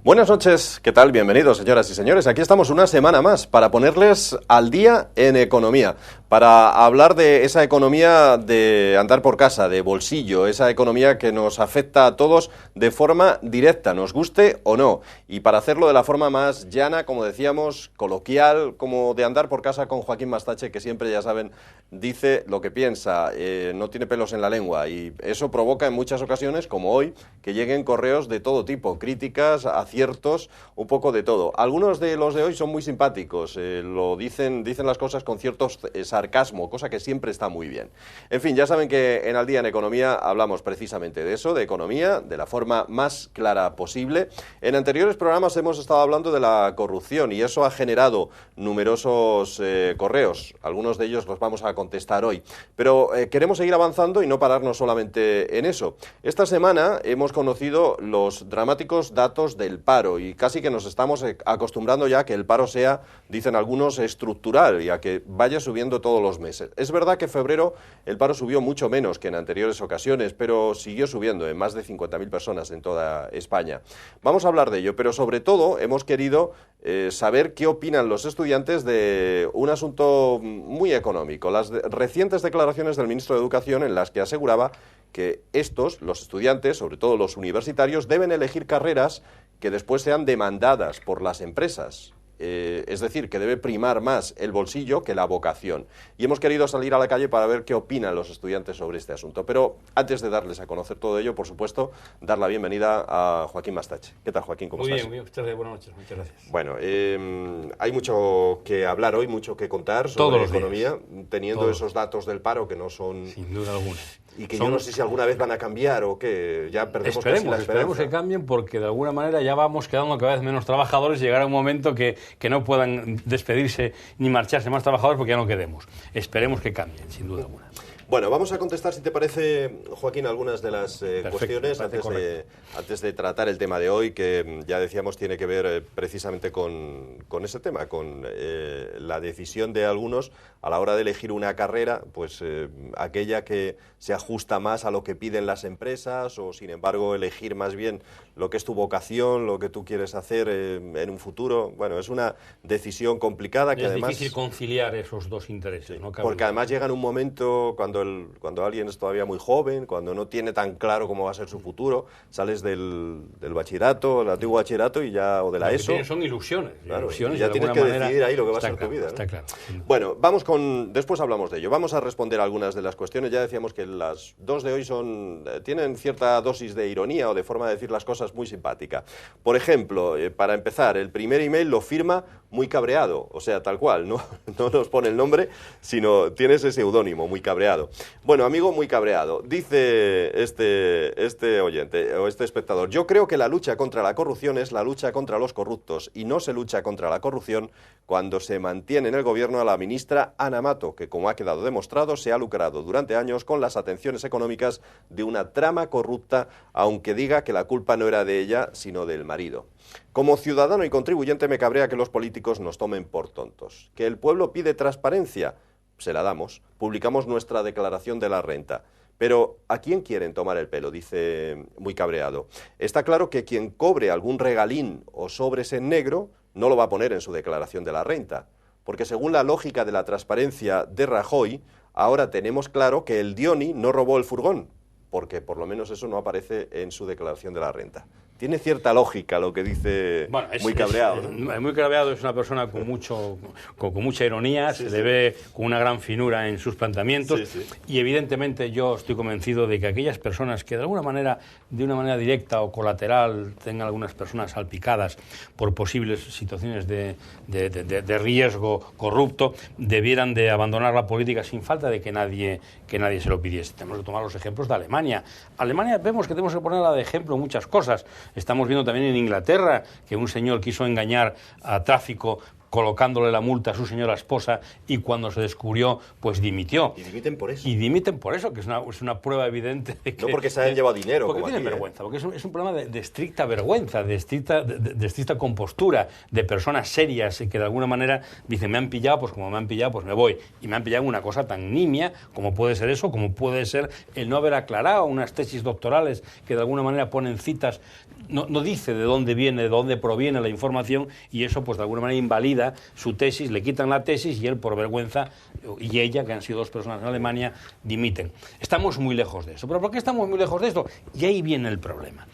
Buenas noches, ¿qué tal? Bienvenidos, señoras y señores. Aquí estamos una semana más para ponerles al día en economía, para hablar de esa economía de andar por casa, de bolsillo, esa economía que nos afecta a todos de forma directa, nos guste o no, y para hacerlo de la forma más llana, como decíamos, coloquial, como de andar por casa con Joaquín Mastache, que siempre, ya saben, dice lo que piensa, no tiene pelos en la lengua, y eso provoca en muchas ocasiones, como hoy, que lleguen correos de todo tipo, críticas, aciertos, un poco de todo. Algunos de los de hoy son muy simpáticos, dicen las cosas con cierto sarcasmo, cosa que siempre está muy bien. En fin, ya saben que en Al Día en Economía hablamos precisamente de eso, de economía, de la forma más clara posible. En anteriores programas hemos estado hablando de la corrupción y eso ha generado numerosos correos. Algunos de ellos los vamos a contestar hoy. Pero queremos seguir avanzando y no pararnos solamente en eso. Esta semana hemos conocido los dramáticos datos del paro y casi que nos estamos acostumbrando ya a que el paro sea, dicen algunos, estructural y a que vaya subiendo todos los meses. Es verdad que en febrero el paro subió mucho menos que en anteriores ocasiones, pero siguió subiendo en más de 50.000 personas en toda España. Vamos a hablar de ello, pero sobre todo hemos querido saber qué opinan los estudiantes de un asunto muy económico, las recientes declaraciones del ministro de Educación en las que aseguraba que los estudiantes, sobre todo los universitarios, deben elegir carreras que después sean demandadas por las empresas. Es decir, que debe primar más el bolsillo que la vocación. Y hemos querido salir a la calle para ver qué opinan los estudiantes sobre este asunto. Pero antes de darles a conocer todo ello, por supuesto, dar la bienvenida a Joaquín Mastache. ¿Qué tal, Joaquín? ¿Cómo estás? Muy bien, buenas noches, muchas gracias. Bueno, hay mucho que hablar hoy, mucho que contar sobre economía, teniendo esos datos del paro que no son... Sin duda alguna. Y que yo no sé si alguna vez van a cambiar o que ya perdemos casi la esperanza. Esperemos que cambien porque de alguna manera ya vamos quedando cada vez menos trabajadores y llegará un momento que no puedan despedirse ni marcharse más trabajadores porque ya no quedemos. Esperemos que cambien, sin duda alguna. Bueno, vamos a contestar, si te parece, Joaquín, algunas de las cuestiones antes de tratar el tema de hoy, que ya decíamos tiene que ver precisamente con ese tema, con la decisión de algunos a la hora de elegir una carrera, pues aquella que se ajusta más a lo que piden las empresas o, sin embargo, elegir más bien lo que es tu vocación, lo que tú quieres hacer en un futuro. Bueno, es una decisión complicada que además... Es difícil conciliar esos dos intereses. Sí, ¿no? Porque además llega en un momento cuando alguien es todavía muy joven, cuando no tiene tan claro cómo va a ser su futuro, sales del bachillerato, el antiguo bachillerato y ya, o de la ESO. Son ilusiones. Claro, ilusiones ya tienes que decidir ahí lo que va a ser claro, tu vida, ¿no? Está claro. Bueno, después hablamos de ello. Vamos a responder algunas de las cuestiones. Ya decíamos que las dos de hoy tienen cierta dosis de ironía o de forma de decir las cosas muy simpática. Por ejemplo, para empezar, el primer email lo firma Muy Cabreado, o sea, tal cual, no nos pone el nombre, sino tiene ese seudónimo, Muy Cabreado. Bueno, amigo Muy Cabreado, dice este oyente o este espectador: yo creo que la lucha contra la corrupción es la lucha contra los corruptos y no se lucha contra la corrupción cuando se mantiene en el gobierno a la ministra Ana Mato, que, como ha quedado demostrado, se ha lucrado durante años con las atenciones económicas de una trama corrupta, aunque diga que la culpa no era de ella, sino del marido. Como ciudadano y contribuyente me cabrea que los políticos nos tomen por tontos. ¿Que el pueblo pide transparencia? Se la damos. Publicamos nuestra declaración de la renta. Pero ¿a quién quieren tomar el pelo?, dice Muy Cabreado. Está claro que quien cobre algún regalín o sobres en negro no lo va a poner en su declaración de la renta. Porque según la lógica de la transparencia de Rajoy, ahora tenemos claro que el Dioni no robó el furgón, porque por lo menos eso no aparece en su declaración de la renta. Tiene cierta lógica lo que dice Muy Cabreado, ¿no? Muy Cabreado es una persona con mucha ironía, se le ve con una gran finura en sus planteamientos, y evidentemente yo estoy convencido de que aquellas personas que de una manera directa o colateral tengan algunas personas salpicadas por posibles situaciones de riesgo corrupto, debieran de abandonar la política sin falta de que nadie se lo pidiese. Tenemos que tomar los ejemplos de Alemania. Alemania vemos que tenemos que ponerla de ejemplo en muchas cosas. Estamos viendo también en Inglaterra que un señor quiso engañar a tráfico colocándole la multa a su señora esposa, y cuando se descubrió, pues dimitió. Y dimiten por eso. Y dimiten por eso, que es una prueba evidente de que... No porque se hayan llevado dinero. Porque tienen vergüenza, porque es un problema de estricta vergüenza, de estricta compostura, de personas serias y que de alguna manera dicen, me han pillado, pues como me han pillado, pues me voy. Y me han pillado una cosa tan nimia como puede ser eso, como puede ser el no haber aclarado unas tesis doctorales que de alguna manera ponen citas, no dice de dónde viene, de dónde proviene la información, y eso pues de alguna manera invalida su tesis, le quitan la tesis y él por vergüenza, y ella, que han sido dos personas en Alemania, dimiten. Estamos muy lejos de eso. ¿Pero por qué estamos muy lejos de esto? Y ahí viene el problema.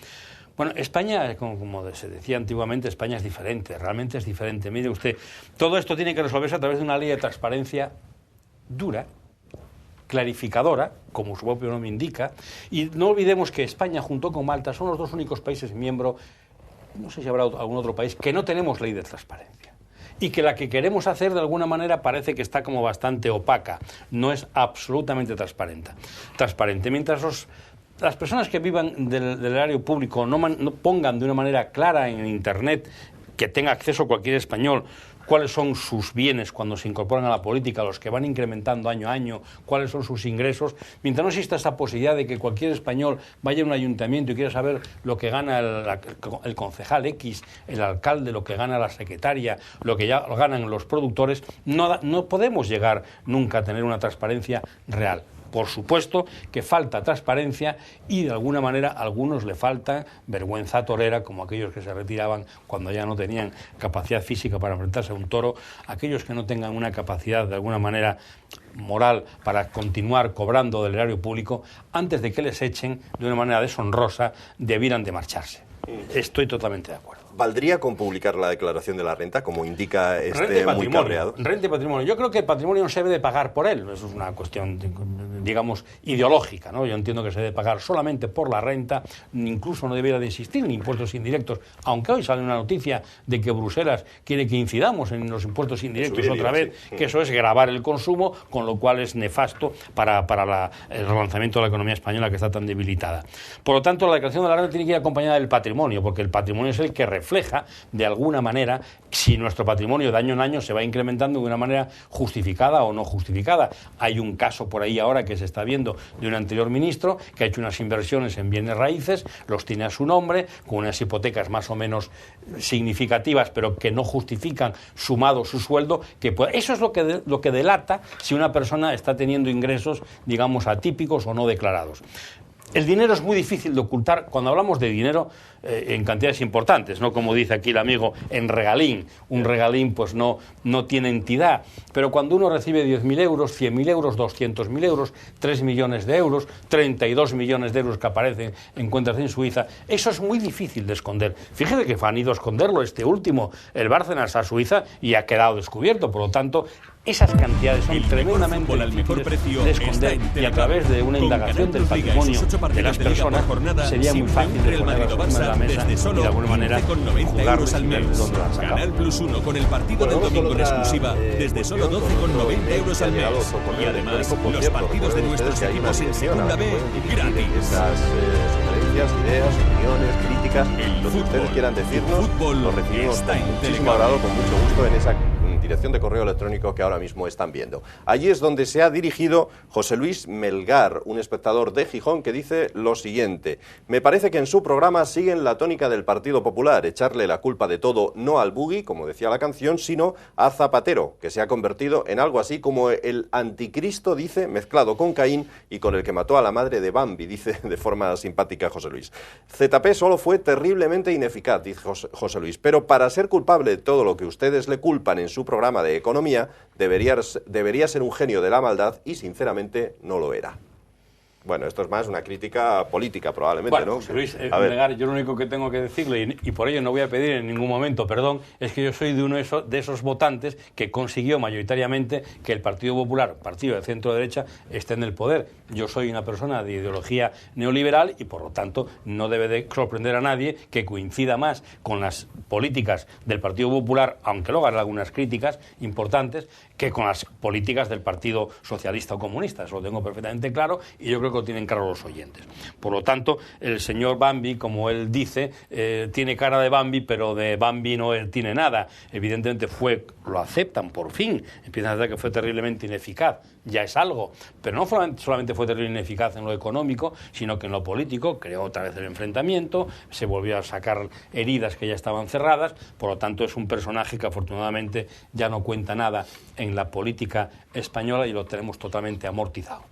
Bueno, España, como se decía antiguamente, España es diferente, realmente es diferente. Mire usted, todo esto tiene que resolverse a través de una ley de transparencia dura, clarificadora, como su propio nombre indica, y no olvidemos que España junto con Malta son los dos únicos países miembros, no sé si habrá algún otro país, que no tenemos ley de transparencia. Y que la que queremos hacer de alguna manera parece que está como bastante opaca, no es absolutamente transparente. Mientras las personas que vivan del erario público no pongan de una manera clara en Internet, que tenga acceso cualquier español, cuáles son sus bienes cuando se incorporan a la política, los que van incrementando año a año, cuáles son sus ingresos, mientras no exista esa posibilidad de que cualquier español vaya a un ayuntamiento y quiera saber lo que gana el concejal X, el alcalde, lo que gana la secretaria, lo que ya ganan los productores, no podemos llegar nunca a tener una transparencia real. Por supuesto que falta transparencia y de alguna manera a algunos le falta vergüenza torera, como aquellos que se retiraban cuando ya no tenían capacidad física para enfrentarse a un toro, aquellos que no tengan una capacidad de alguna manera moral para continuar cobrando del erario público, antes de que les echen de una manera deshonrosa, debieran de marcharse. Estoy totalmente de acuerdo. ¿Valdría con publicar la declaración de la renta, como indica este muy cabreado? Renta y patrimonio. Yo creo que el patrimonio no se debe de pagar por él. Eso es una cuestión, digamos, ideológica, ¿no? Yo entiendo que se debe pagar solamente por la renta, incluso no debería de existir ni impuestos indirectos, aunque hoy sale una noticia de que Bruselas quiere que incidamos en los impuestos indirectos otra vez, sí. Que eso es gravar el consumo, con lo cual es nefasto para el relanzamiento de la economía española, que está tan debilitada. Por lo tanto, la declaración de la renta tiene que ir acompañada del patrimonio, porque el patrimonio es el que refleja, de alguna manera, si nuestro patrimonio de año en año se va incrementando de una manera justificada o no justificada. Hay un caso por ahí ahora que se está viendo de un anterior ministro que ha hecho unas inversiones en bienes raíces, los tiene a su nombre, con unas hipotecas más o menos significativas, pero que no justifican sumado su sueldo. Eso es lo que delata si una persona está teniendo ingresos, digamos, atípicos o no declarados. El dinero es muy difícil de ocultar cuando hablamos de dinero en cantidades importantes, no como dice aquí el amigo, en regalín. Un regalín pues no tiene entidad, pero cuando uno recibe 10.000 euros, 100.000 euros, 200.000 euros, 3 millones de euros, 32 millones de euros que aparecen en cuentas en Suiza, eso es muy difícil de esconder. Fíjese que han ido a esconderlo este último, el Bárcenas, a Suiza, y ha quedado descubierto. Por lo tanto, esas cantidades son tremendamente difíciles de esconder, y a través de una indagación del patrimonio de las personas sería muy fácil de ponerlas encima de la mesa y de alguna manera juzgarlos y ver dónde las sacan. Canal Plus 1 con el partido del domingo en exclusiva desde solo 12,90 euros al mes. Y además, los partidos de nuestros equipos en Segunda B gratis. Esas sugerencias, ideas, opiniones, críticas, lo que ustedes quieran decirnos, lo recibimos con muchísimo agrado, con mucho gusto en esa dirección de correo electrónico que ahora mismo están viendo. Allí es donde se ha dirigido José Luis Melgar, un espectador de Gijón, que dice lo siguiente: me parece que en su programa siguen la tónica del Partido Popular, echarle la culpa de todo no al Bugui, como decía la canción, sino a Zapatero, que se ha convertido en algo así como el anticristo, dice, mezclado con Caín y con el que mató a la madre de Bambi, dice de forma simpática José Luis. ZP solo fue terriblemente ineficaz, dice José Luis, pero para ser culpable de todo lo que ustedes le culpan en su programa de economía, debería ser un genio de la maldad y sinceramente no lo era. Bueno, esto es más una crítica política probablemente, bueno, ¿no? José Luis, Melgar, yo lo único que tengo que decirle, y por ello no voy a pedir en ningún momento perdón, es que yo soy de uno de esos votantes que consiguió mayoritariamente que el Partido Popular, partido de centro-derecha, esté en el poder. Yo soy una persona de ideología neoliberal y por lo tanto no debe de sorprender a nadie que coincida más con las políticas del Partido Popular, aunque luego haga algunas críticas importantes, que con las políticas del Partido Socialista o Comunista. Eso lo tengo perfectamente claro, y yo creo que lo tienen claro los oyentes. Por lo tanto, el señor Bambi, como él dice, tiene cara de Bambi, pero de Bambi no tiene nada. Evidentemente lo aceptan por fin, empiezan a decir que fue terriblemente ineficaz, ya es algo, pero no solamente fue terriblemente ineficaz en lo económico, sino que en lo político creó otra vez el enfrentamiento, se volvió a sacar heridas que ya estaban cerradas, por lo tanto es un personaje que afortunadamente ya no cuenta nada en la política española y lo tenemos totalmente amortizado.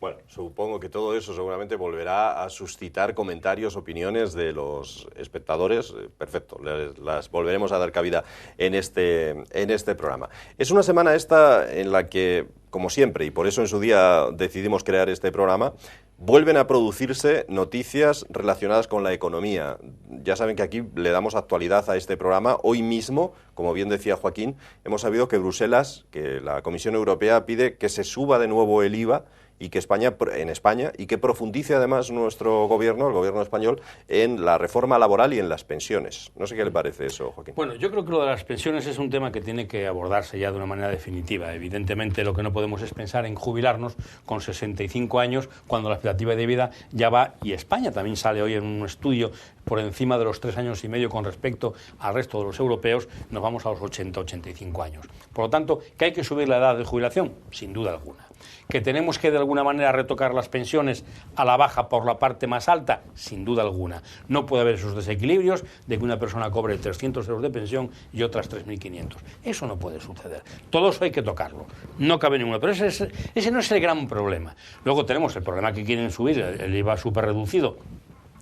Bueno, supongo que todo eso seguramente volverá a suscitar comentarios, opiniones de los espectadores. Perfecto, las volveremos a dar cabida en este programa. Es una semana esta en la que, como siempre, y por eso en su día decidimos crear este programa, vuelven a producirse noticias relacionadas con la economía. Ya saben que aquí le damos actualidad a este programa. Hoy mismo, como bien decía Joaquín, hemos sabido que Bruselas, que la Comisión Europea pide que se suba de nuevo el IVA y que en España, y que profundice además nuestro gobierno, el gobierno español, en la reforma laboral y en las pensiones. No sé qué le parece eso, Joaquín. Bueno, yo creo que lo de las pensiones es un tema que tiene que abordarse ya de una manera definitiva. Evidentemente, lo que no podemos es pensar en jubilarnos con 65 años cuando la expectativa de vida ya va, y España también sale hoy en un estudio por encima de los 3 años y medio con respecto al resto de los europeos, nos vamos a los 80-85 años. Por lo tanto, ¿que hay que subir la edad de jubilación? Sin duda alguna. ¿Que tenemos que de alguna manera retocar las pensiones a la baja por la parte más alta? Sin duda alguna. No puede haber esos desequilibrios de que una persona cobre 300 euros de pensión y otras 3.500. Eso no puede suceder. Todo eso hay que tocarlo. No cabe ninguno. Pero ese no es el gran problema. Luego tenemos el problema que quieren subir el IVA súper reducido,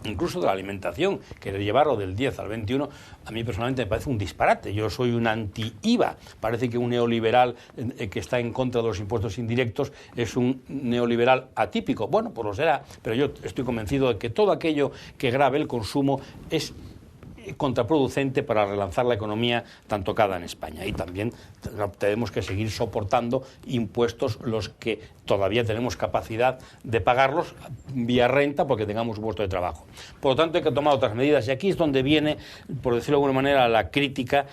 incluso de la alimentación, querer llevarlo del 10 al 21, a mí personalmente me parece un disparate. Yo soy un anti-IVA. Parece que un neoliberal que está en contra de los impuestos indirectos es un neoliberal atípico. Bueno, pues lo será, pero yo estoy convencido de que todo aquello que grave el consumo es contraproducente para relanzar la economía tan tocada en España, y también tenemos que seguir soportando impuestos los que todavía tenemos capacidad de pagarlos vía renta porque tengamos un puesto de trabajo. Por lo tanto hay que tomar otras medidas, y aquí es donde viene, por decirlo de alguna manera, la crítica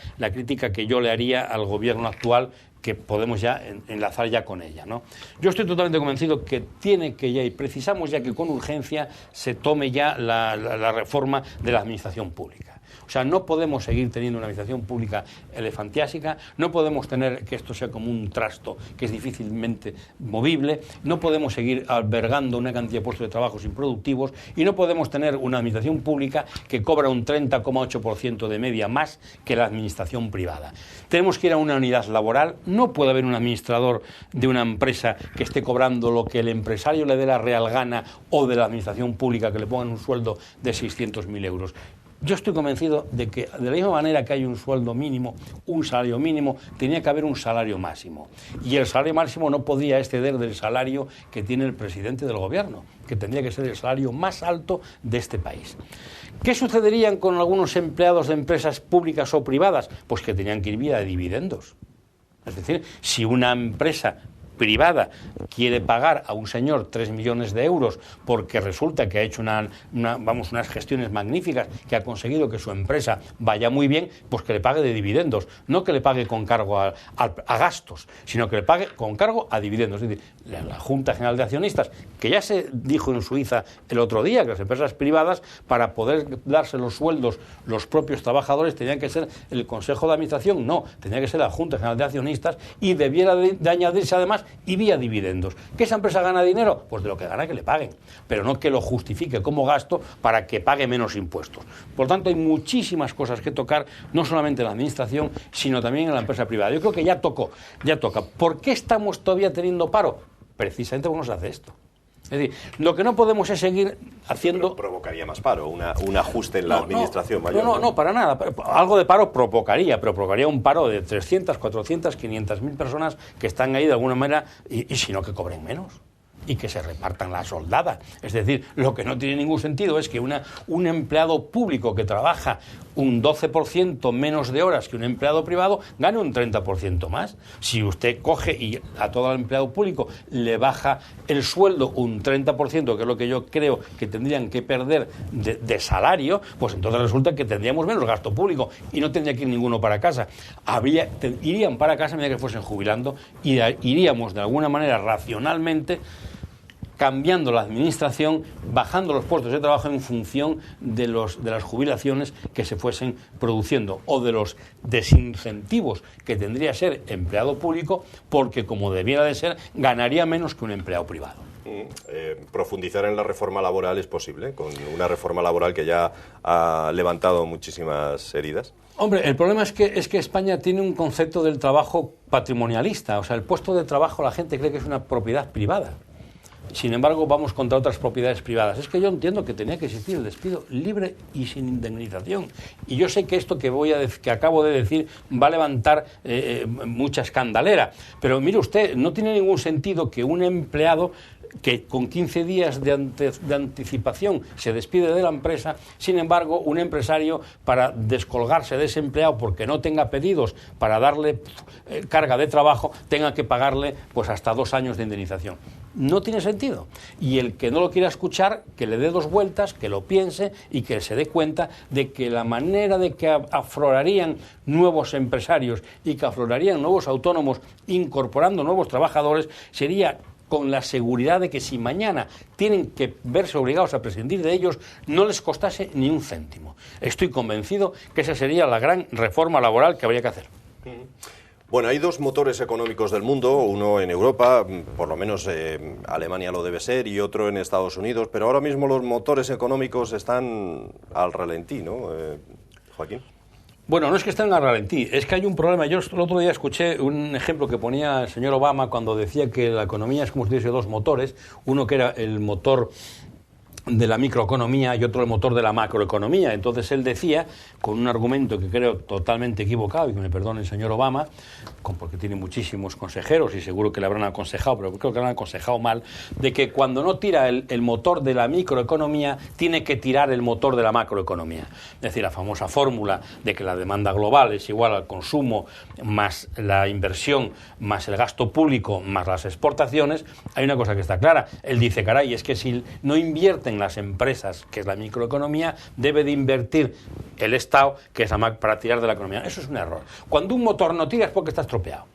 que yo le haría al gobierno actual, que podemos ya enlazar ya con ella, ¿no? Yo estoy totalmente convencido que tiene que ya, y precisamos ya que con urgencia se tome ya la reforma de la administración pública. O sea, no podemos seguir teniendo una administración pública elefantiásica, no podemos tener que esto sea como un trasto que es difícilmente movible, no podemos seguir albergando una cantidad de puestos de trabajo improductivos, y no podemos tener una administración pública que cobra un 30,8% de media más que la administración privada. Tenemos que ir a una unidad laboral. No puede haber un administrador de una empresa que esté cobrando lo que el empresario le dé la real gana, o de la administración pública que le pongan un sueldo de 600.000 euros. Yo estoy convencido de que, de la misma manera que hay un sueldo mínimo, un salario mínimo, tenía que haber un salario máximo. Y el salario máximo no podía exceder del salario que tiene el presidente del gobierno, que tendría que ser el salario más alto de este país. ¿Qué sucedería con algunos empleados de empresas públicas o privadas? Pues que tenían que ir vía de dividendos. Es decir, si una empresa privada quiere pagar a un señor 3 millones de euros porque resulta que ha hecho unas gestiones magníficas, que ha conseguido que su empresa vaya muy bien, pues que le pague de dividendos, no que le pague con cargo a gastos, sino que le pague con cargo a dividendos. Es decir, la Junta General de Accionistas, que ya se dijo en Suiza el otro día que las empresas privadas, para poder darse los sueldos los propios trabajadores, tenían que ser el Consejo de Administración, no, tenía que ser la Junta General de Accionistas, y debiera de añadirse además y vía dividendos. ¿Que esa empresa gana dinero? Pues de lo que gana que le paguen, pero no que lo justifique como gasto para que pague menos impuestos. Por lo tanto, hay muchísimas cosas que tocar, no solamente en la administración, sino también en la empresa privada. Yo creo que ya toca. ¿Por qué estamos todavía teniendo paro? Precisamente porque no se hace esto. Es decir, lo que no podemos es seguir haciendo... Pero provocaría más paro, un ajuste en la administración mayor. No, para nada. Algo de paro provocaría, pero provocaría un paro de 300, 400, 500.000 personas que están ahí de alguna manera, y si no, que cobren menos y que se repartan la soldada. Es decir, lo que no tiene ningún sentido es que un empleado público que trabaja un 12% menos de horas que un empleado privado gane un 30% más. Si usted coge y a todo el empleado público le baja el sueldo un 30%, que es lo que yo creo que tendrían que perder de salario, pues entonces resulta que tendríamos menos gasto público y no tendría que ir ninguno para casa. Irían para casa a medida que fuesen jubilando, y iríamos de alguna manera racionalmente cambiando la administración, bajando los puestos de trabajo en función de las jubilaciones que se fuesen produciendo o de los desincentivos que tendría ser empleado público, porque como debiera de ser, ganaría menos que un empleado privado. Profundizar en la reforma laboral es posible, con una reforma laboral que ya ha levantado muchísimas heridas. Hombre, el problema es que España tiene un concepto del trabajo patrimonialista. O sea, el puesto de trabajo la gente cree que es una propiedad privada. Sin embargo, vamos contra otras propiedades privadas. Es que yo entiendo que tenía que existir el despido libre y sin indemnización. Y yo sé que esto que acabo de decir va a levantar mucha escandalera. Pero mire usted, no tiene ningún sentido que un empleado que con 15 días de anticipación se despide de la empresa, sin embargo, un empresario, para descolgarse de ese empleado porque no tenga pedidos para darle carga de trabajo, tenga que pagarle pues hasta 2 años de indemnización. No tiene sentido. Y el que no lo quiera escuchar, que le dé 2 vueltas, que lo piense y que se dé cuenta de que la manera de que aflorarían nuevos empresarios y que aflorarían nuevos autónomos incorporando nuevos trabajadores sería con la seguridad de que si mañana tienen que verse obligados a prescindir de ellos, no les costase ni un céntimo. Estoy convencido que esa sería la gran reforma laboral que habría que hacer. Bueno, hay 2 motores económicos del mundo, uno en Europa, por lo menos Alemania lo debe ser, y otro en Estados Unidos, pero ahora mismo los motores económicos están al ralentí, ¿no, Joaquín? Bueno, no es que estén al ralentí, es que hay un problema. Yo el otro día escuché un ejemplo que ponía el señor Obama cuando decía que la economía es como si tuviese 2 motores, uno que era el motor de la microeconomía y otro el motor de la macroeconomía. Entonces él decía, con un argumento que creo totalmente equivocado, y que me perdone el señor Obama, porque tiene muchísimos consejeros y seguro que le habrán aconsejado, pero creo que le han aconsejado mal, de que cuando no tira el motor de la microeconomía, tiene que tirar el motor de la macroeconomía. Es decir, la famosa fórmula de que la demanda global es igual al consumo más la inversión, más el gasto público, más las exportaciones. Hay una cosa que está clara. Él dice, caray, es que si no invierten las empresas, que es la microeconomía, debe de invertir el Estado, que es para tirar de la economía. Eso es un error. Cuando un motor no tira es porque está estropeado.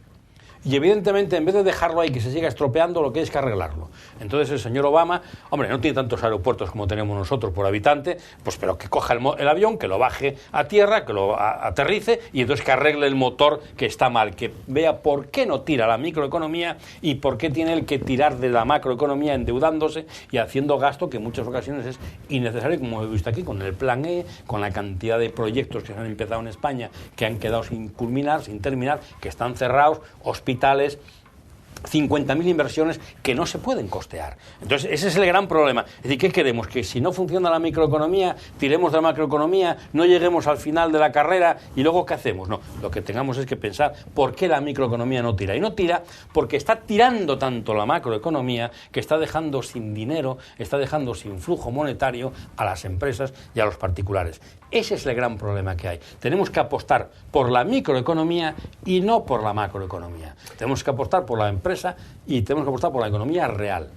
Y evidentemente, en vez de dejarlo ahí que se siga estropeando, lo que hay es que arreglarlo. Entonces el señor Obama, hombre, no tiene tantos aeropuertos como tenemos nosotros por habitante, pues pero que coja el avión, que lo baje a tierra, que lo aterrice y entonces que arregle el motor que está mal, que vea por qué no tira la microeconomía y por qué tiene el que tirar de la macroeconomía endeudándose y haciendo gasto que en muchas ocasiones es innecesario, como he visto aquí con el Plan E, con la cantidad de proyectos que se han empezado en España, que han quedado sin culminar, sin terminar, que están cerrados, hospitales, 50.000 inversiones que no se pueden costear. Entonces, ese es el gran problema. Es decir, ¿qué queremos? Que si no funciona la microeconomía, tiremos de la macroeconomía, no lleguemos al final de la carrera y luego ¿qué hacemos? No, lo que tengamos es que pensar por qué la microeconomía no tira. Y no tira porque está tirando tanto la macroeconomía que está dejando sin dinero, está dejando sin flujo monetario a las empresas y a los particulares. Ese es el gran problema que hay. Tenemos que apostar por la microeconomía y no por la macroeconomía. Tenemos que apostar por la empresa y tenemos que apostar por la economía real.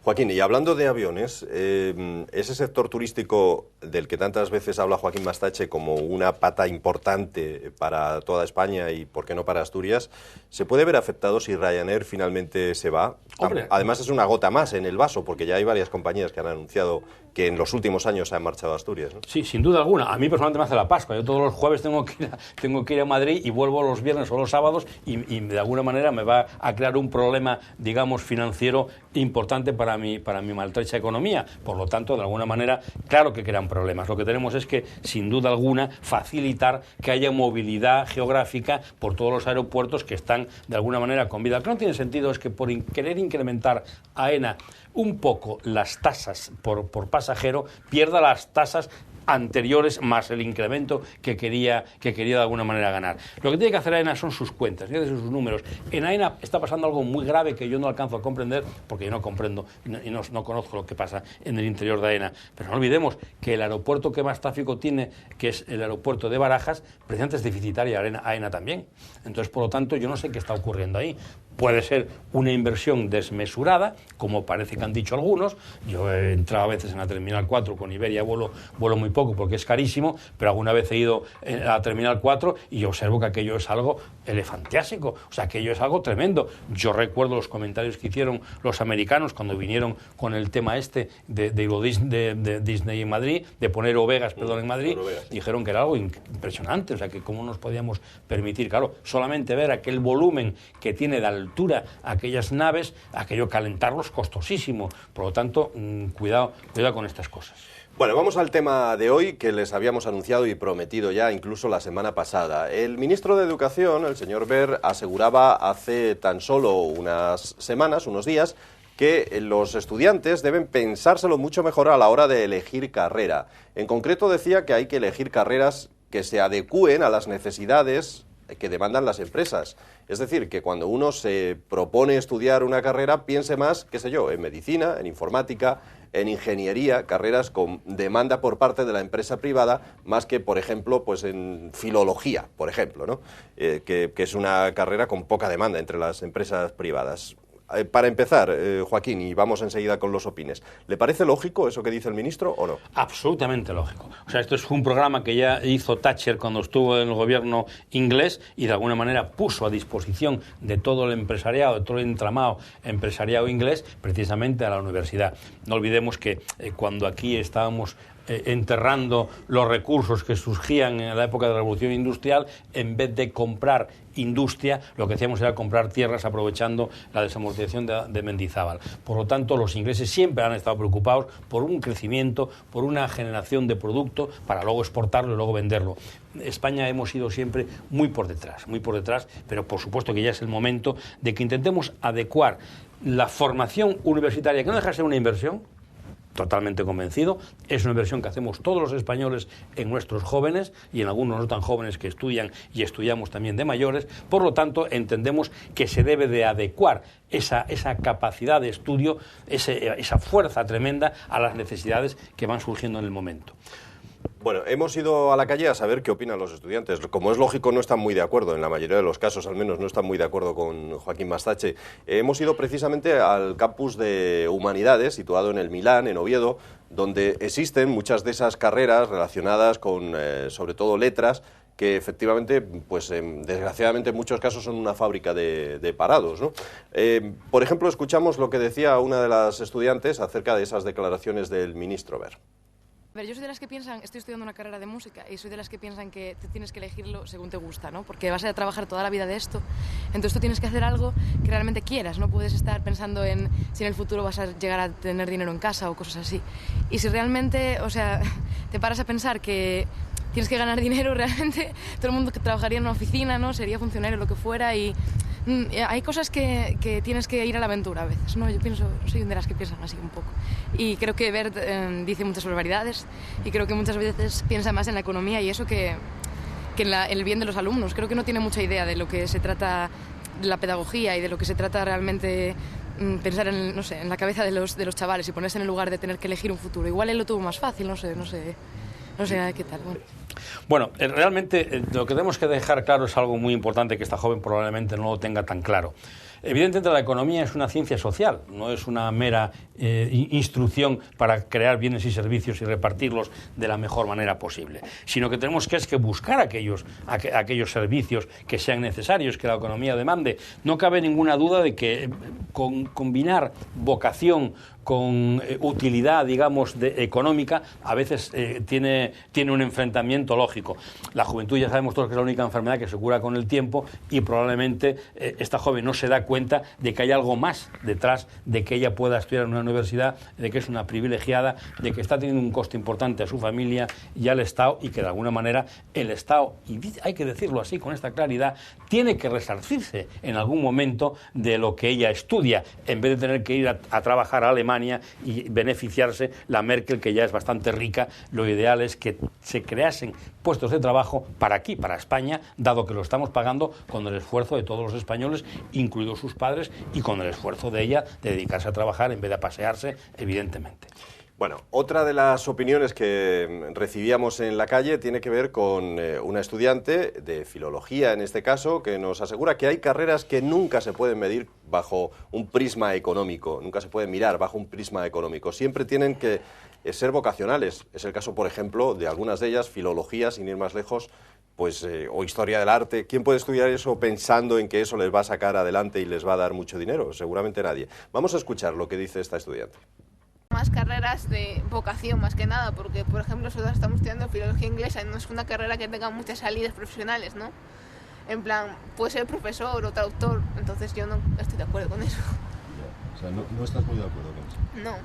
Joaquín, y hablando de aviones, ese sector turístico del que tantas veces habla Joaquín Mastache como una pata importante para toda España y, ¿por qué no, para Asturias? ¿Se puede ver afectado si Ryanair finalmente se va? Hombre. Además es una gota más en el vaso, porque ya hay varias compañías que han anunciado que en los últimos años se han marchado a Asturias, ¿no? Sí, sin duda alguna. A mí personalmente me hace la Pascua. Yo todos los jueves tengo que ir a Madrid y vuelvo los viernes o los sábados y de alguna manera me va a crear un problema, digamos, financiero importante para mi maltrecha economía. Por lo tanto, de alguna manera, claro que crean problemas. Lo que tenemos es que, sin duda alguna, facilitar que haya movilidad geográfica por todos los aeropuertos que están, de alguna manera, con vida. Lo que no tiene sentido es que por querer incrementar AENA un poco las tasas por pasajero, pierda las tasas anteriores más el incremento que quería de alguna manera ganar. Lo que tiene que hacer AENA son sus cuentas, fíjate sus números. En AENA está pasando algo muy grave que yo no alcanzo a comprender, porque yo no comprendo y no conozco lo que pasa en el interior de AENA. Pero no olvidemos que el aeropuerto que más tráfico tiene, que es el aeropuerto de Barajas, precisamente es deficitaria AENA también. Entonces, por lo tanto, yo no sé qué está ocurriendo ahí. Puede ser una inversión desmesurada, como parece que han dicho algunos. Yo he entrado a veces en la Terminal 4 con Iberia, vuelo muy poco porque es carísimo, pero alguna vez he ido a la Terminal 4 y observo que aquello es algo elefantiásico, o sea, aquello es algo tremendo. Yo recuerdo los comentarios que hicieron los americanos cuando vinieron con el tema de Disney en Madrid, de poner Ovegas, en Madrid, dijeron que era algo impresionante, o sea, que cómo nos podíamos permitir, claro, solamente ver aquel volumen que tiene de altura aquellas naves, aquello calentarlos costosísimo, por lo tanto, cuidado con estas cosas. Bueno, vamos al tema de hoy que les habíamos anunciado y prometido ya incluso la semana pasada. El ministro de Educación, el señor Wert, aseguraba hace tan solo unas semanas, unos días, que los estudiantes deben pensárselo mucho mejor a la hora de elegir carrera. En concreto decía que hay que elegir carreras que se adecúen a las necesidades que demandan las empresas. Es decir, que cuando uno se propone estudiar una carrera, piense más, qué sé yo, en medicina, en informática, en ingeniería, carreras con demanda por parte de la empresa privada, más que, por ejemplo, pues en filología, por ejemplo, ¿no? Que es una carrera con poca demanda entre las empresas privadas. Para empezar, Joaquín, y vamos enseguida con los opines, ¿le parece lógico eso que dice el ministro o no? Absolutamente lógico. O sea, esto es un programa que ya hizo Thatcher cuando estuvo en el gobierno inglés y de alguna manera puso a disposición de todo el empresariado, de todo el entramado empresariado inglés, precisamente a la universidad. No olvidemos que cuando aquí estábamos enterrando los recursos que surgían en la época de la Revolución Industrial, en vez de comprar industria, lo que hacíamos era comprar tierras aprovechando la desamortización de Mendizábal. Por lo tanto, los ingleses siempre han estado preocupados por un crecimiento, por una generación de producto para luego exportarlo y luego venderlo. España hemos ido siempre muy por detrás, pero por supuesto que ya es el momento de que intentemos adecuar la formación universitaria, que no deja de ser una inversión, totalmente convencido, es una inversión que hacemos todos los españoles en nuestros jóvenes y en algunos no tan jóvenes que estudian y estudiamos también de mayores. Por lo tanto, entendemos que se debe de adecuar esa capacidad de estudio, esa fuerza tremenda a las necesidades que van surgiendo en el momento. Bueno, hemos ido a la calle a saber qué opinan los estudiantes. Como es lógico, no están muy de acuerdo, en la mayoría de los casos al menos no están muy de acuerdo con Joaquín Mastache. Hemos ido precisamente al campus de Humanidades, situado en el Milán, en Oviedo, donde existen muchas de esas carreras relacionadas con, sobre todo, letras, que efectivamente, pues desgraciadamente en muchos casos son una fábrica de parados, ¿no? Por ejemplo, escuchamos lo que decía una de las estudiantes acerca de esas declaraciones del ministro Wert. A ver, yo soy de las que piensan, estoy estudiando una carrera de música y soy de las que piensan que tú tienes que elegirlo según te gusta, ¿no? Porque vas a trabajar toda la vida de esto, entonces tú tienes que hacer algo que realmente quieras, no puedes estar pensando en si en el futuro vas a llegar a tener dinero en casa o cosas así. Y si realmente, o sea, te paras a pensar que tienes que ganar dinero, realmente todo el mundo que trabajaría en una oficina, ¿no? Sería funcionario, lo que fuera, y hay cosas que tienes que ir a la aventura a veces, ¿no? Yo pienso, soy de las que piensan así un poco. Y creo que Wert dice muchas barbaridades y creo que muchas veces piensa más en la economía y eso que en el bien de los alumnos. Creo que no tiene mucha idea de lo que se trata de la pedagogía y de lo que se trata realmente pensar en, no sé, en la cabeza de los chavales y ponerse en el lugar de tener que elegir un futuro. Igual él lo tuvo más fácil, no sé qué tal. Bueno, realmente lo que tenemos que dejar claro es algo muy importante que esta joven probablemente no lo tenga tan claro. Evidentemente la economía es una ciencia social, no es una mera instrucción para crear bienes y servicios y repartirlos de la mejor manera posible, sino que tenemos que buscar aquellos servicios que sean necesarios, que la economía demande. No cabe ninguna duda de que combinar vocación con utilidad, digamos, económica, a veces tiene un enfrentamiento lógico. La juventud ya sabemos todos que es la única enfermedad que se cura con el tiempo y probablemente esta joven no se da cuenta de que hay algo más detrás de que ella pueda estudiar en una universidad, de que es una privilegiada, de que está teniendo un coste importante a su familia y al Estado y que de alguna manera el Estado, y hay que decirlo así con esta claridad, tiene que resarcirse en algún momento de lo que ella estudia, en vez de tener que ir a trabajar a Alemania y beneficiarse la Merkel, que ya es bastante rica. Lo ideal es que se creasen puestos de trabajo para aquí, para España, dado que lo estamos pagando con el esfuerzo de todos los españoles, incluidos sus padres, y con el esfuerzo de ella de dedicarse a trabajar en vez de a pasearse, evidentemente. Bueno, otra de las opiniones que recibíamos en la calle tiene que ver con una estudiante de filología, en este caso, que nos asegura que hay carreras que nunca se pueden medir bajo un prisma económico, nunca se pueden mirar bajo un prisma económico, siempre tienen que ser vocacionales. Es el caso, por ejemplo, de algunas de ellas, filología, sin ir más lejos, pues, o historia del arte. ¿Quién puede estudiar eso pensando en que eso les va a sacar adelante y les va a dar mucho dinero? Seguramente nadie. Vamos a escuchar lo que dice esta estudiante. Más carreras de vocación, más que nada, porque, por ejemplo, nosotros estamos estudiando filología inglesa y no es una carrera que tenga muchas salidas profesionales, ¿no? En plan, puede ser profesor o traductor, entonces yo no estoy de acuerdo con eso. O sea, no estás muy de acuerdo con eso. No.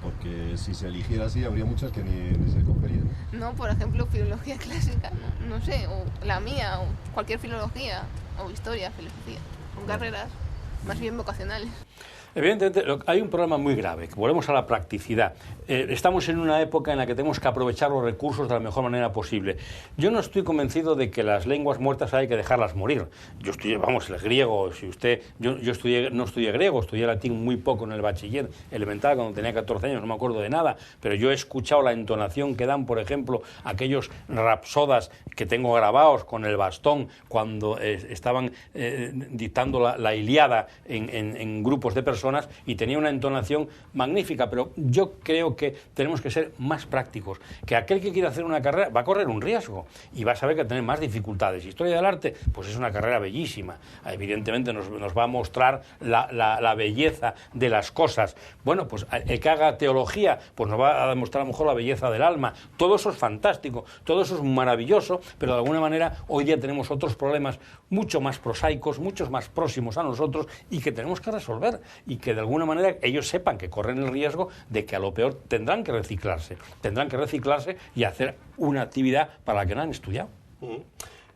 Porque si se eligiera así, habría muchas que ni se cogerían. No, por ejemplo, filología clásica, no sé, o la mía, o cualquier filología, o historia, filosofía. Son carreras más bien vocacionales. Evidentemente, hay un problema muy grave, que volvemos a la practicidad. Estamos en una época en la que tenemos que aprovechar los recursos de la mejor manera posible. Yo no estoy convencido de que las lenguas muertas hay que dejarlas morir. Yo estudié, vamos, el griego, si usted... Yo no estudié griego, estudié latín muy poco en el bachiller elemental, cuando tenía 14 años, no me acuerdo de nada, pero yo he escuchado la entonación que dan, por ejemplo, aquellos rapsodas que tengo grabados con el bastón cuando estaban dictando la Ilíada en grupos de personas, y tenía una entonación magnífica, pero yo creo que tenemos que ser más prácticos, que aquel que quiere hacer una carrera va a correr un riesgo y va a saber que va a tener más dificultades. Historia del arte, pues es una carrera bellísima, evidentemente nos va a mostrar la belleza de las cosas. Bueno, pues el que haga teología, pues nos va a demostrar a lo mejor la belleza del alma. Todo eso es fantástico, todo eso es maravilloso, pero de alguna manera hoy día tenemos otros problemas mucho más prosaicos, muchos más próximos a nosotros y que tenemos que resolver, y que de alguna manera ellos sepan que corren el riesgo de que a lo peor tendrán que reciclarse y hacer una actividad para la que no han estudiado.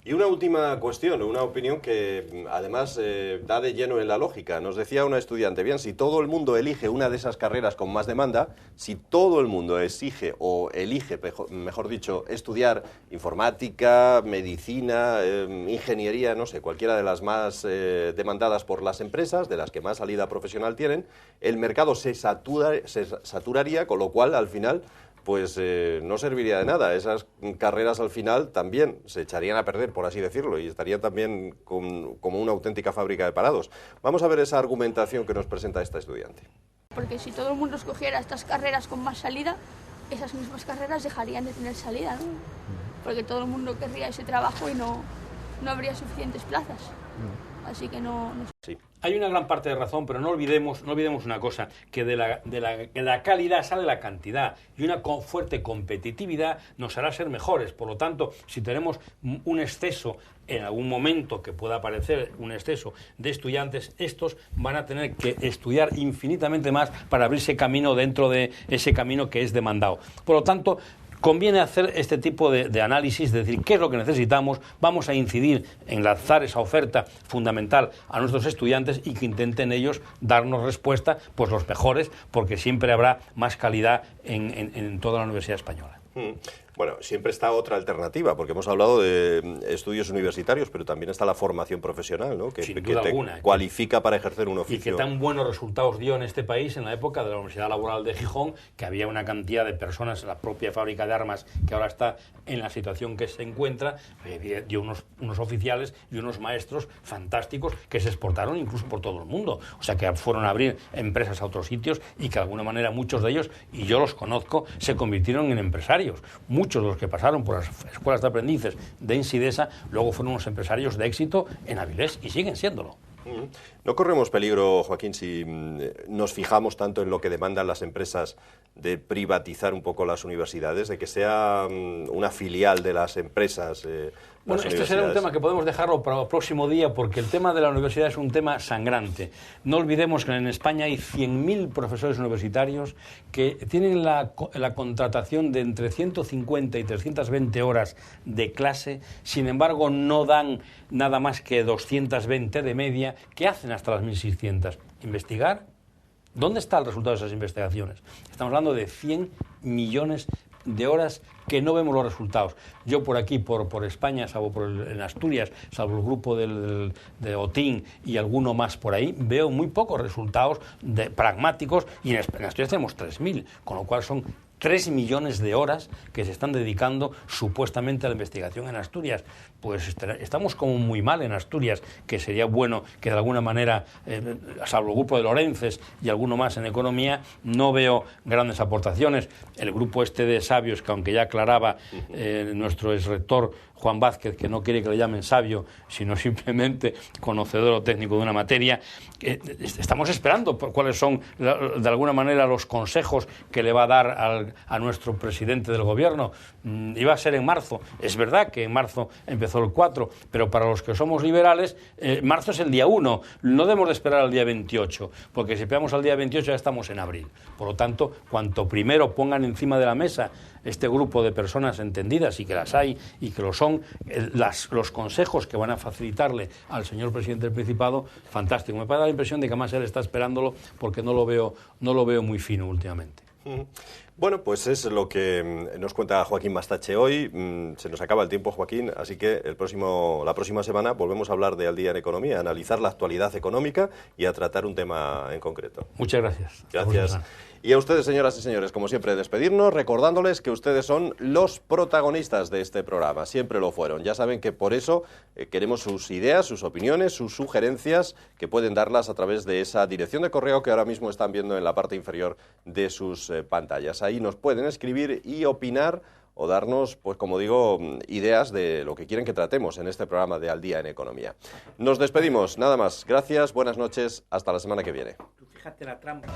Y una última cuestión, una opinión que además da de lleno en la lógica. Nos decía una estudiante, bien, si todo el mundo elige una de esas carreras con más demanda, si todo el mundo exige o elige, mejor dicho, estudiar informática, medicina, ingeniería, no sé, cualquiera de las más demandadas por las empresas, de las que más salida profesional tienen, el mercado se saturaría, con lo cual, al final, pues no serviría de nada. Esas carreras al final también se echarían a perder, por así decirlo, y estarían también como una auténtica fábrica de parados. Vamos a ver esa argumentación que nos presenta esta estudiante. Porque si todo el mundo escogiera estas carreras con más salida, esas mismas carreras dejarían de tener salida, ¿no? Porque todo el mundo querría ese trabajo y no habría suficientes plazas. Así que no... Sí. Hay una gran parte de razón, pero no olvidemos una cosa, que de la calidad sale la cantidad, y una fuerte competitividad nos hará ser mejores. Por lo tanto, si tenemos un exceso, en algún momento que pueda aparecer un exceso de estudiantes, estos van a tener que estudiar infinitamente más para abrirse camino dentro de ese camino que es demandado. Por lo tanto, conviene hacer este tipo de análisis, de decir qué es lo que necesitamos, vamos a incidir en lanzar esa oferta fundamental a nuestros estudiantes y que intenten ellos darnos respuesta, pues los mejores, porque siempre habrá más calidad en toda la Universidad Española. Bueno, siempre está otra alternativa, porque hemos hablado de estudios universitarios, pero también está la formación profesional, ¿no? Que te cualifica para ejercer un oficio. Y que tan buenos resultados dio en este país en la época de la Universidad Laboral de Gijón, que había una cantidad de personas, la propia fábrica de armas, que ahora está en la situación que se encuentra, dio unos oficiales y unos maestros fantásticos que se exportaron incluso por todo el mundo. O sea, que fueron a abrir empresas a otros sitios y que de alguna manera muchos de ellos, y yo los conozco, se convirtieron en empresarios. Muchos de los que pasaron por las escuelas de aprendices de Insidesa luego fueron unos empresarios de éxito en Avilés y siguen siéndolo. ¿No corremos peligro, Joaquín, si nos fijamos tanto en lo que demandan las empresas de privatizar un poco las universidades, de que sea una filial de las empresas? Bueno, este será un tema que podemos dejarlo para el próximo día, porque el tema de la universidad es un tema sangrante. No olvidemos que en España hay 100.000 profesores universitarios que tienen la contratación de entre 150 y 320 horas de clase, sin embargo no dan nada más que 220 de media. ¿Qué hacen hasta las 1.600? ¿Investigar? ¿Dónde está el resultado de esas investigaciones? Estamos hablando de 100 millones de horas que no vemos los resultados. Yo por aquí, por España, salvo en Asturias, salvo el grupo de Otín y alguno más por ahí, veo muy pocos resultados pragmáticos, y en Asturias tenemos 3.000, con lo cual son 3 millones de horas que se están dedicando supuestamente a la investigación en Asturias. Pues estamos como muy mal en Asturias, que sería bueno que de alguna manera, salvo el grupo de Lorences y alguno más en economía, no veo grandes aportaciones. El grupo este de sabios, que aunque ya aclaraba nuestro exrector Juan Vázquez, que no quiere que le llamen sabio, sino simplemente conocedor o técnico de una materia, estamos esperando cuáles son, de alguna manera, los consejos que le va a dar a nuestro presidente del gobierno. Iba a ser en marzo. Es verdad que en marzo empezó el 4, pero para los que somos liberales, marzo es el día 1. No debemos de esperar al día 28, porque si esperamos al día 28 ya estamos en abril. Por lo tanto, cuanto primero pongan encima de la mesa este grupo de personas entendidas, y que las hay y que lo son, los consejos que van a facilitarle al señor presidente del Principado, fantástico. Me puede dar la impresión de que más él está esperándolo, porque no lo veo muy fino últimamente. Bueno, pues es lo que nos cuenta Joaquín Mastache hoy. Se nos acaba el tiempo, Joaquín, así que la próxima semana volvemos a hablar de Al Día en Economía, a analizar la actualidad económica y a tratar un tema en concreto. Muchas gracias. Gracias. Y a ustedes, señoras y señores, como siempre, despedirnos recordándoles que ustedes son los protagonistas de este programa, siempre lo fueron. Ya saben que por eso queremos sus ideas, sus opiniones, sus sugerencias, que pueden darlas a través de esa dirección de correo que ahora mismo están viendo en la parte inferior de sus pantallas. Ahí nos pueden escribir y opinar o darnos, pues como digo, ideas de lo que quieren que tratemos en este programa de Al Día en Economía. Nos despedimos, nada más. Gracias, buenas noches, hasta la semana que viene. Fíjate la trampa.